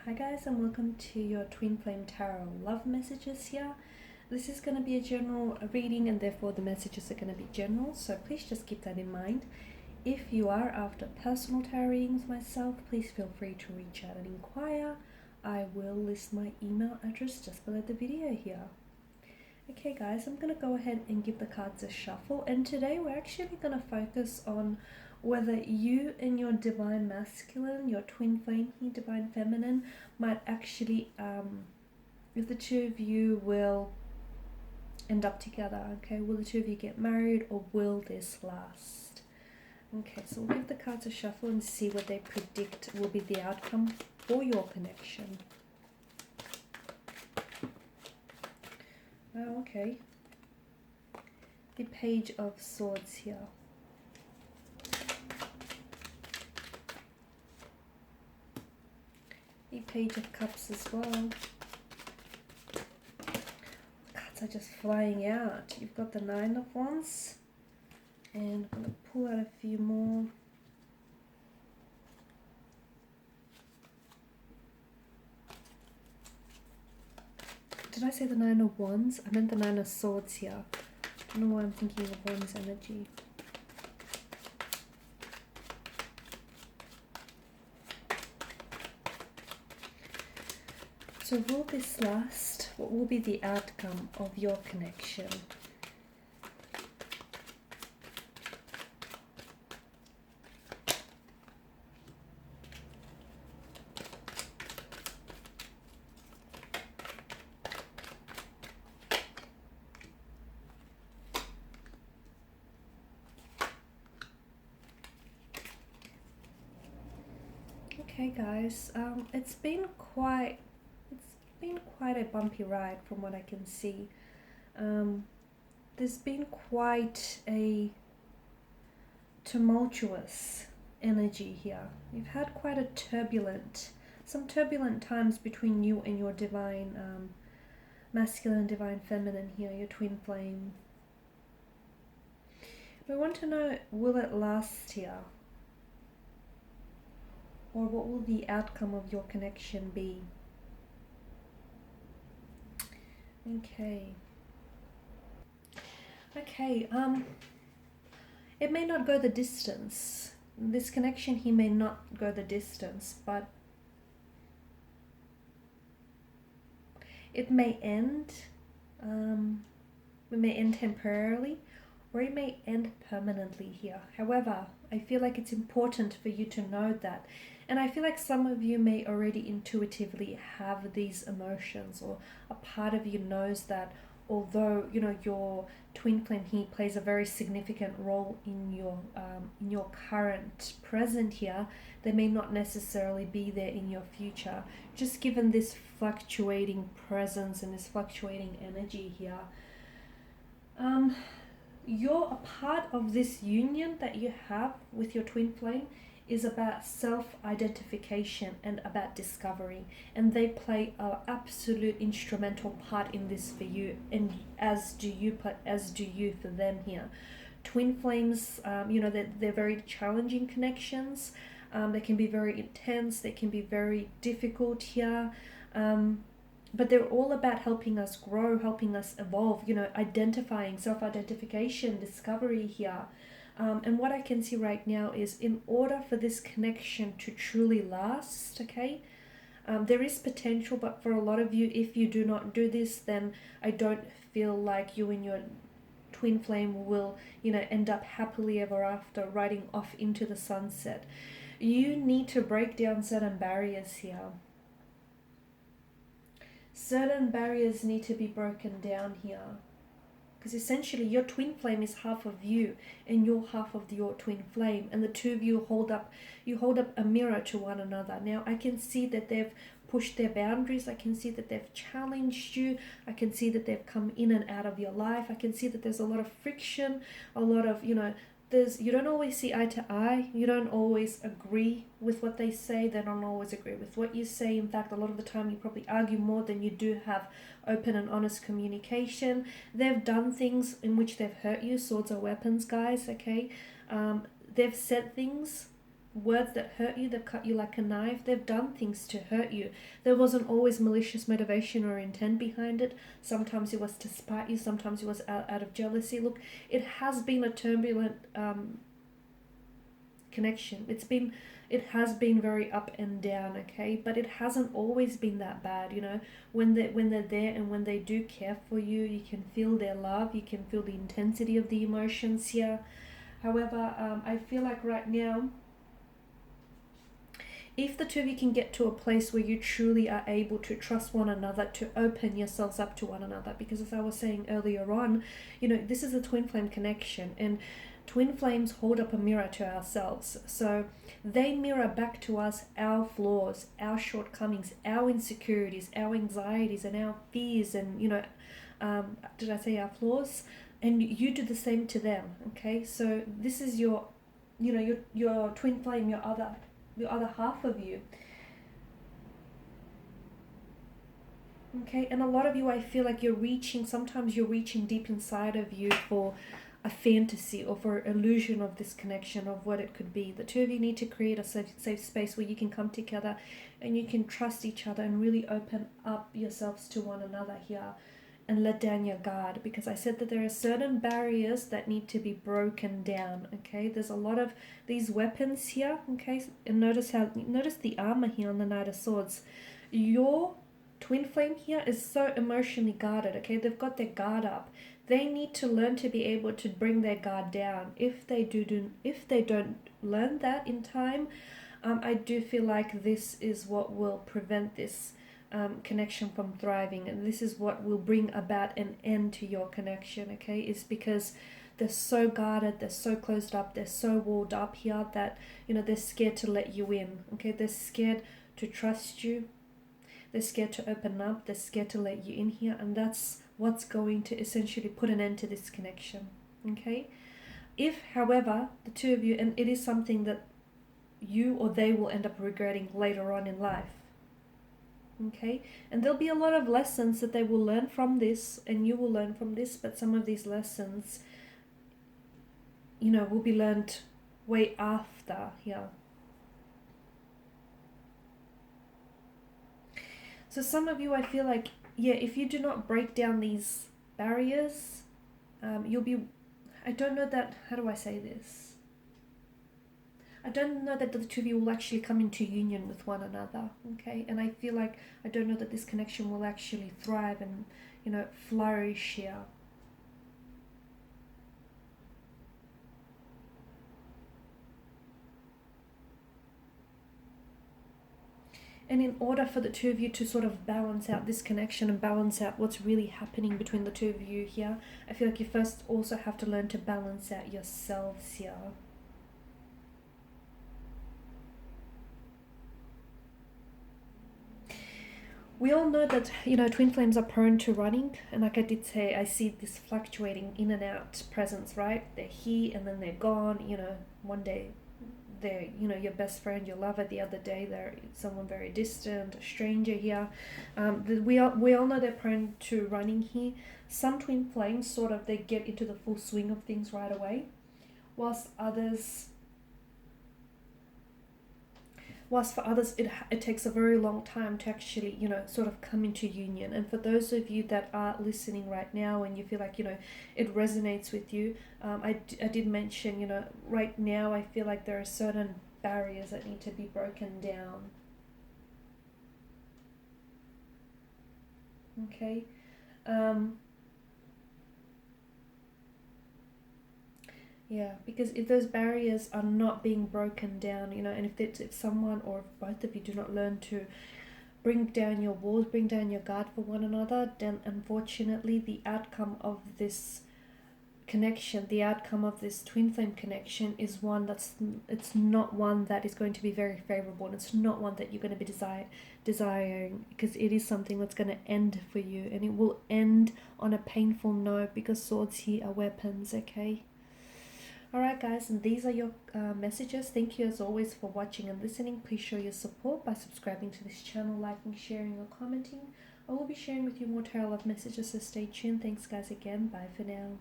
Hi guys, and welcome to your Twin Flame Tarot love messages here. This is going to be a general reading and therefore the messages are going to be general, so please just keep that in mind. If you are after personal tarot readings myself, please feel free to reach out and inquire. I will list my email address just below the video here. Okay guys, I'm going to go ahead and give the cards a shuffle, and today we're actually going to focus on whether you and your divine masculine, your twin flame, your divine feminine, might actually, if the two of you will end up together, okay? Will the two of you get married, or will this last? Okay, so we'll give the cards a shuffle and see what they predict will be the outcome for your connection. Oh, okay. The Page of Swords here. The Page of Cups as well. The cards are just flying out. You've got the Nine of Wands. And I'm going to pull out a few more. Did I say the Nine of Wands? I meant the Nine of Swords here. I don't know why I'm thinking of Wands energy. So will this last? What will be the outcome of your connection? Okay guys, it's been quite a bumpy ride from what I can see. There's been quite a tumultuous energy here. You've had quite a some turbulent times between you and your divine masculine, divine feminine here, your twin flame. We want to know, will it last here? Or what will the outcome of your connection be? Okay, it may not go the distance. This connection here may not go the distance, but it may end. It may end temporarily, or it may end permanently here. However, I feel like it's important for you to know that. And I feel like some of you may already intuitively have these emotions, or a part of you knows that although, you know, your twin flame here plays a very significant role in your current present here, they may not necessarily be there in your future, just given this fluctuating presence and this fluctuating energy here. You're a part of this union that you have with your twin flame is about self-identification and about discovery, and they play an absolute instrumental part in this for you, and as do you for them here. Twin flames, you know, they're very challenging connections. They can be very intense, they can be very difficult here, but they're all about helping us grow, helping us evolve, you know, identifying, self-identification, discovery here. And what I can see right now is, in order for this connection to truly last, okay, there is potential, but for a lot of you, if you do not do this, then I don't feel like you and your twin flame will, you know, end up happily ever after, riding off into the sunset. You need to break down certain barriers here. Certain barriers need to be broken down here. Because essentially your twin flame is half of you and you're half of your twin flame, and the two of you hold up a mirror to one another. Now I can see that they've pushed their boundaries. I can see that they've challenged you. I can see that they've come in and out of your life. I can see that there's a lot of friction, a lot of, you know, you don't always see eye to eye. You don't always agree with what they say. They don't always agree with what you say. In fact, a lot of the time you probably argue more than you do have open and honest communication. They've done things in which they've hurt you. Swords are weapons, guys, okay? They've said things words that hurt you, they've cut you like a knife, they've done things to hurt you. There wasn't always malicious motivation or intent behind it. Sometimes it was to spite you, sometimes it was out of jealousy. Look, it has been a turbulent connection. It has been very up and down, okay, but it hasn't always been that bad. You know, when they're there and when they do care for you, you can feel their love, you can feel the intensity of the emotions here. However, I feel like right now, if the two of you can get to a place where you truly are able to trust one another, to open yourselves up to one another, because as I was saying earlier on, you know, this is a twin flame connection, and twin flames hold up a mirror to ourselves. So they mirror back to us our flaws, our shortcomings, our insecurities, our anxieties, and our fears, and, you know, did I say our flaws? And you do the same to them, okay? So this is your, you know, your twin flame, your other half of you. Okay, and a lot of you, I feel like sometimes you're reaching deep inside of you for a fantasy or for illusion of this connection, of what it could be. The two of you need to create a safe space where you can come together and you can trust each other and really open up yourselves to one another here and let down your guard, because I said that there are certain barriers that need to be broken down, okay? There's a lot of these weapons here, okay? And notice the armor here on the Knight of Swords. Your twin flame here is so emotionally guarded, okay? They've got their guard up. They need to learn to be able to bring their guard down. If they don't learn that in time, I do feel like this is what will prevent this connection from thriving, and this is what will bring about an end to your connection, okay? Is because they're so guarded, they're so closed up, they're so walled up here that, you know, they're scared to let you in, okay? They're scared to trust you, they're scared to open up, they're scared to let you in here, and that's what's going to essentially put an end to this connection, okay? If, however, the two of you, and it is something that you or they will end up regretting later on in life, okay? And there'll be a lot of lessons that they will learn from this, and you will learn from this, but some of these lessons, you know, will be learned way after here. So some of you, I feel like, yeah, if you do not break down these barriers, you'll be, I don't know that, how do I say this? I don't know that the two of you will actually come into union with one another, okay? And I feel like I don't know that this connection will actually thrive and, you know, flourish here. And in order for the two of you to sort of balance out this connection and balance out what's really happening between the two of you here, I feel like you first also have to learn to balance out yourselves here. We all know that, you know, twin flames are prone to running, and like I did say, I see this fluctuating in and out presence, right? They're here and then they're gone. You know, one day they're, you know, your best friend, your lover, the other day they're someone very distant, a stranger here. We all know they're prone to running here. Some twin flames sort of, they get into the full swing of things right away, whilst for others it takes a very long time to actually, you know, sort of come into union. And for those of you that are listening right now and you feel like, you know, it resonates with you, I did mention, you know, right now I feel like there are certain barriers that need to be broken down, okay? Yeah, because if those barriers are not being broken down, you know, and if someone or if both of you do not learn to bring down your walls, bring down your guard for one another, then unfortunately the outcome of this connection, the outcome of this twin flame connection is one it's not one that is going to be very favorable, and it's not one that you're going to be desiring, because it is something that's going to end for you, and it will end on a painful note, because swords here are weapons, okay? Alright guys, and these are your messages. Thank you as always for watching and listening. Please show your support by subscribing to this channel, liking, sharing or commenting. I will be sharing with you more tarot love messages, so stay tuned. Thanks guys again. Bye for now.